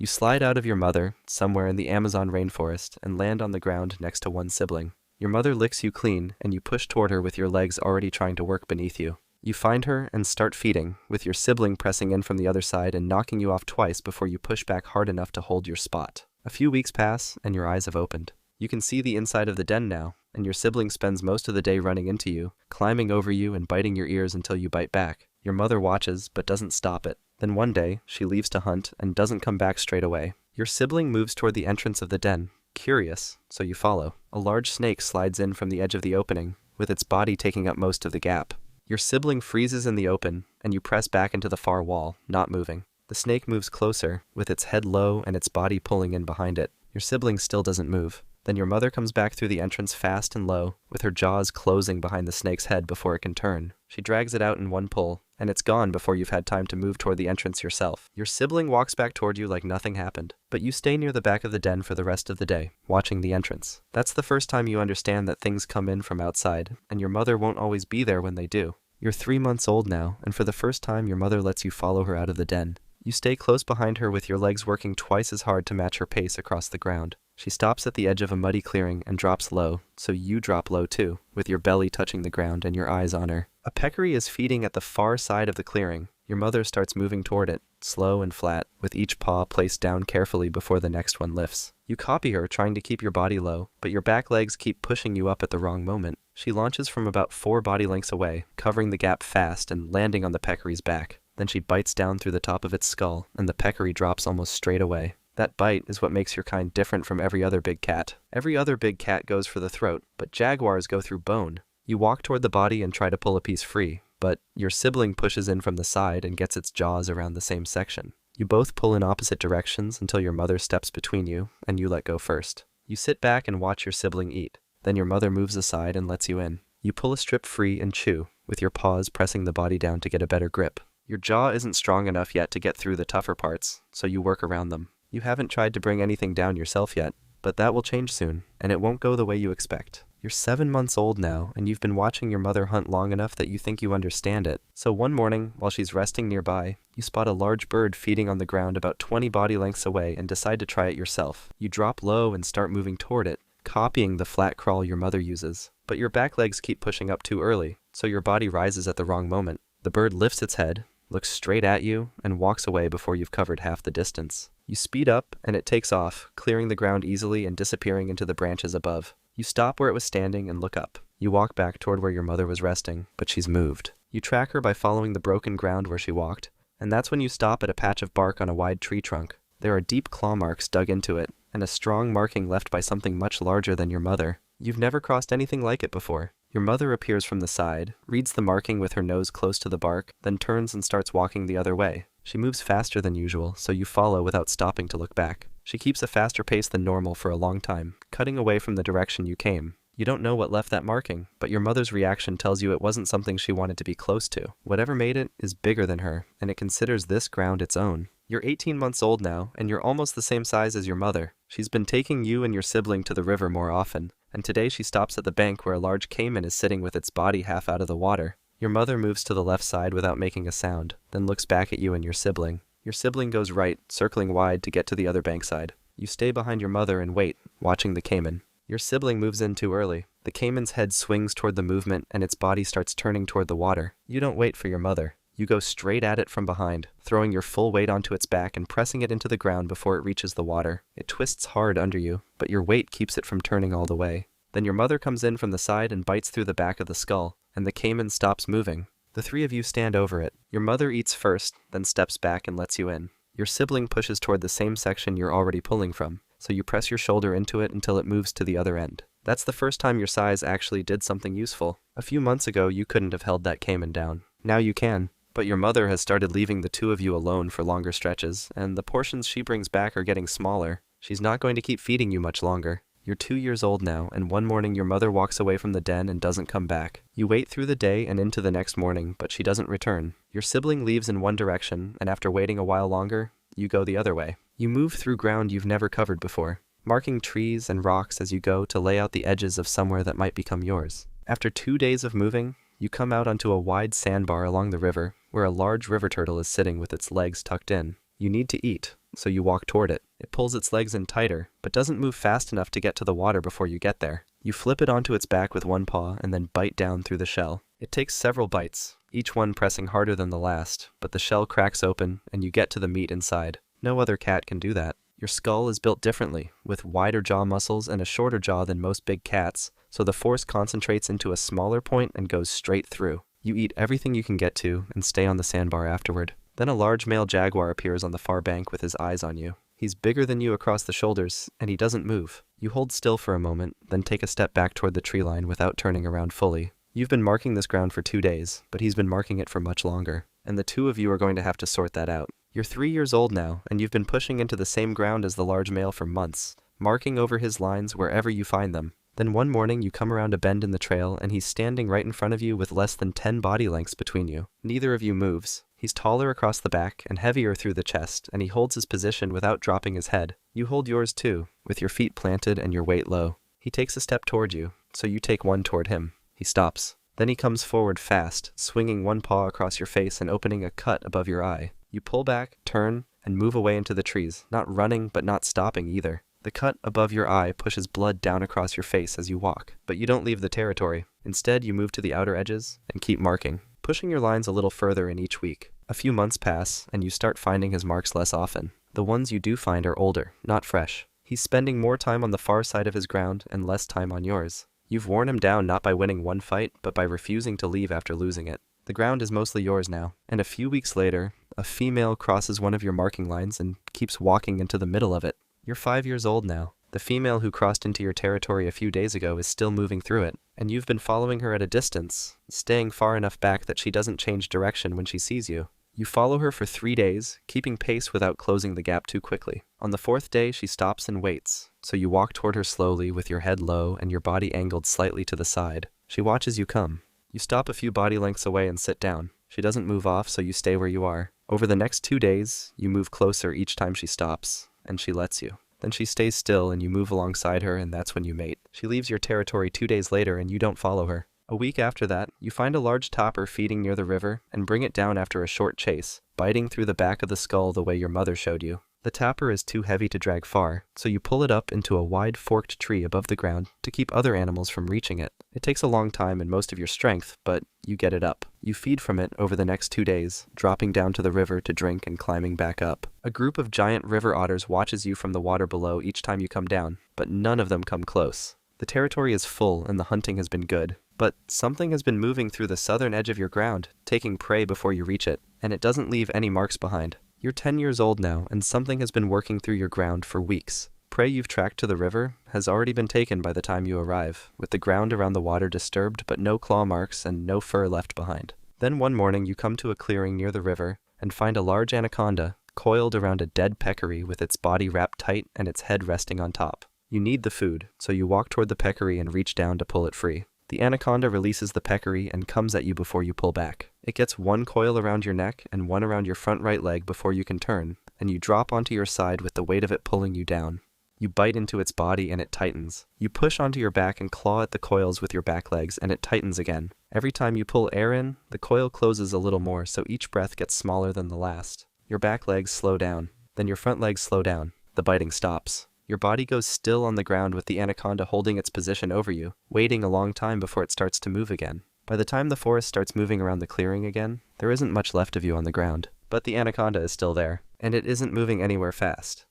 You slide out of your mother, somewhere in the Amazon rainforest, and land on the ground next to one sibling. Your mother licks you clean, and you push toward her with your legs already trying to work beneath you. You find her and start feeding, with your sibling pressing in from the other side and knocking you off twice before you push back hard enough to hold your spot. A few weeks pass, and your eyes have opened. You can see the inside of the den now, and your sibling spends most of the day running into you, climbing over you and biting your ears until you bite back. Your mother watches, but doesn't stop it. Then one day, she leaves to hunt and doesn't come back straight away. Your sibling moves toward the entrance of the den, curious, so you follow. A large snake slides in from the edge of the opening, with its body taking up most of the gap. Your sibling freezes in the open, and you press back into the far wall, not moving. The snake moves closer, with its head low and its body pulling in behind it. Your sibling still doesn't move. Then your mother comes back through the entrance fast and low, with her jaws closing behind the snake's head before it can turn. She drags it out in one pull, and it's gone before you've had time to move toward the entrance yourself. Your sibling walks back toward you like nothing happened, but you stay near the back of the den for the rest of the day, watching the entrance. That's the first time you understand that things come in from outside, and your mother won't always be there when they do. You're 3 months old now, and for the first time your mother lets you follow her out of the den. You stay close behind her with your legs working twice as hard to match her pace across the ground. She stops at the edge of a muddy clearing and drops low, so you drop low too, with your belly touching the ground and your eyes on her. A peccary is feeding at the far side of the clearing. Your mother starts moving toward it, slow and flat, with each paw placed down carefully before the next one lifts. You copy her, trying to keep your body low, but your back legs keep pushing you up at the wrong moment. She launches from about 4 body lengths away, covering the gap fast and landing on the peccary's back. Then she bites down through the top of its skull, and the peccary drops almost straight away. That bite is what makes your kind different from every other big cat. Every other big cat goes for the throat, but jaguars go through bone. You walk toward the body and try to pull a piece free, but your sibling pushes in from the side and gets its jaws around the same section. You both pull in opposite directions until your mother steps between you, and you let go first. You sit back and watch your sibling eat. Then your mother moves aside and lets you in. You pull a strip free and chew, with your paws pressing the body down to get a better grip. Your jaw isn't strong enough yet to get through the tougher parts, so you work around them. You haven't tried to bring anything down yourself yet, but that will change soon, and it won't go the way you expect. You're 7 months old now, and you've been watching your mother hunt long enough that you think you understand it. So one morning, while she's resting nearby, you spot a large bird feeding on the ground about 20 body lengths away and decide to try it yourself. You drop low and start moving toward it, copying the flat crawl your mother uses. But your back legs keep pushing up too early, so your body rises at the wrong moment. The bird lifts its head, looks straight at you, and walks away before you've covered half the distance. You speed up, and it takes off, clearing the ground easily and disappearing into the branches above. You stop where it was standing and look up. You walk back toward where your mother was resting, but she's moved. You track her by following the broken ground where she walked, and that's when you stop at a patch of bark on a wide tree trunk. There are deep claw marks dug into it, and a strong marking left by something much larger than your mother. You've never crossed anything like it before. Your mother appears from the side, reads the marking with her nose close to the bark, then turns and starts walking the other way. She moves faster than usual, so you follow without stopping to look back. She keeps a faster pace than normal for a long time, cutting away from the direction you came. You don't know what left that marking, but your mother's reaction tells you it wasn't something she wanted to be close to. Whatever made it is bigger than her, and it considers this ground its own. You're 18 months old now, and you're almost the same size as your mother. She's been taking you and your sibling to the river more often, and today she stops at the bank where a large caiman is sitting with its body half out of the water. Your mother moves to the left side without making a sound, then looks back at you and your sibling. Your sibling goes right, circling wide to get to the other bankside. You stay behind your mother and wait, watching the caiman. Your sibling moves in too early. The caiman's head swings toward the movement and its body starts turning toward the water. You don't wait for your mother. You go straight at it from behind, throwing your full weight onto its back and pressing it into the ground before it reaches the water. It twists hard under you, but your weight keeps it from turning all the way. Then your mother comes in from the side and bites through the back of the skull, and the caiman stops moving. The 3 of you stand over it. Your mother eats first, then steps back and lets you in. Your sibling pushes toward the same section you're already pulling from, so you press your shoulder into it until it moves to the other end. That's the first time your size actually did something useful. A few months ago, you couldn't have held that caiman down. Now you can. But your mother has started leaving the 2 of you alone for longer stretches, and the portions she brings back are getting smaller. She's not going to keep feeding you much longer. You're 2 years old now, and one morning your mother walks away from the den and doesn't come back. You wait through the day and into the next morning, but she doesn't return. Your sibling leaves in one direction, and after waiting a while longer, you go the other way. You move through ground you've never covered before, marking trees and rocks as you go to lay out the edges of somewhere that might become yours. After 2 days of moving, you come out onto a wide sandbar along the river, where a large river turtle is sitting with its legs tucked in. You need to eat, so you walk toward it. It pulls its legs in tighter, but doesn't move fast enough to get to the water before you get there. You flip it onto its back with one paw and then bite down through the shell. It takes several bites, each one pressing harder than the last, but the shell cracks open and you get to the meat inside. No other cat can do that. Your skull is built differently, with wider jaw muscles and a shorter jaw than most big cats, so the force concentrates into a smaller point and goes straight through. You eat everything you can get to and stay on the sandbar afterward. Then a large male jaguar appears on the far bank with his eyes on you. He's bigger than you across the shoulders, and he doesn't move. You hold still for a moment, then take a step back toward the tree line without turning around fully. You've been marking this ground for 2 days, but he's been marking it for much longer, and the two of you are going to have to sort that out. You're 3 years old now, and you've been pushing into the same ground as the large male for months, marking over his lines wherever you find them. Then one morning you come around a bend in the trail, and he's standing right in front of you with less than 10 body lengths between you. Neither of you moves. He's taller across the back and heavier through the chest, and he holds his position without dropping his head. You hold yours too, with your feet planted and your weight low. He takes a step toward you, so you take one toward him. He stops. Then he comes forward fast, swinging one paw across your face and opening a cut above your eye. You pull back, turn, and move away into the trees, not running but not stopping either. The cut above your eye pushes blood down across your face as you walk, but you don't leave the territory. Instead, you move to the outer edges and keep marking, pushing your lines a little further in each week. A few months pass, and you start finding his marks less often. The ones you do find are older, not fresh. He's spending more time on the far side of his ground and less time on yours. You've worn him down not by winning one fight, but by refusing to leave after losing it. The ground is mostly yours now, and a few weeks later, a female crosses one of your marking lines and keeps walking into the middle of it. You're 5 years old now. The female who crossed into your territory a few days ago is still moving through it, and you've been following her at a distance, staying far enough back that she doesn't change direction when she sees you. You follow her for 3 days, keeping pace without closing the gap too quickly. On the 4th day, she stops and waits, so you walk toward her slowly with your head low and your body angled slightly to the side. She watches you come. You stop a few body lengths away and sit down. She doesn't move off, so you stay where you are. Over the next 2 days, you move closer each time she stops, and she lets you. Then she stays still and you move alongside her, and that's when you mate. She leaves your territory 2 days later and you don't follow her. A week after that, you find a large topper feeding near the river and bring it down after a short chase, biting through the back of the skull the way your mother showed you. The tapper is too heavy to drag far, so you pull it up into a wide forked tree above the ground to keep other animals from reaching it. It takes a long time and most of your strength, but you get it up. You feed from it over the next 2 days, dropping down to the river to drink and climbing back up. A group of giant river otters watches you from the water below each time you come down, but none of them come close. The territory is full and the hunting has been good, but something has been moving through the southern edge of your ground, taking prey before you reach it, and it doesn't leave any marks behind. You're 10 years old now, and something has been working through your ground for weeks. Prey you've tracked to the river has already been taken by the time you arrive, with the ground around the water disturbed but no claw marks and no fur left behind. Then one morning you come to a clearing near the river and find a large anaconda coiled around a dead peccary with its body wrapped tight and its head resting on top. You need the food, so you walk toward the peccary and reach down to pull it free. The anaconda releases the peccary and comes at you before you pull back. It gets one coil around your neck and one around your front right leg before you can turn, and you drop onto your side with the weight of it pulling you down. You bite into its body and it tightens. You push onto your back and claw at the coils with your back legs and it tightens again. Every time you pull air in, the coil closes a little more, so each breath gets smaller than the last. Your back legs slow down. Then your front legs slow down. The biting stops. Your body goes still on the ground with the anaconda holding its position over you, waiting a long time before it starts to move again. By the time the forest starts moving around the clearing again, there isn't much left of you on the ground. But the anaconda is still there, and it isn't moving anywhere fast.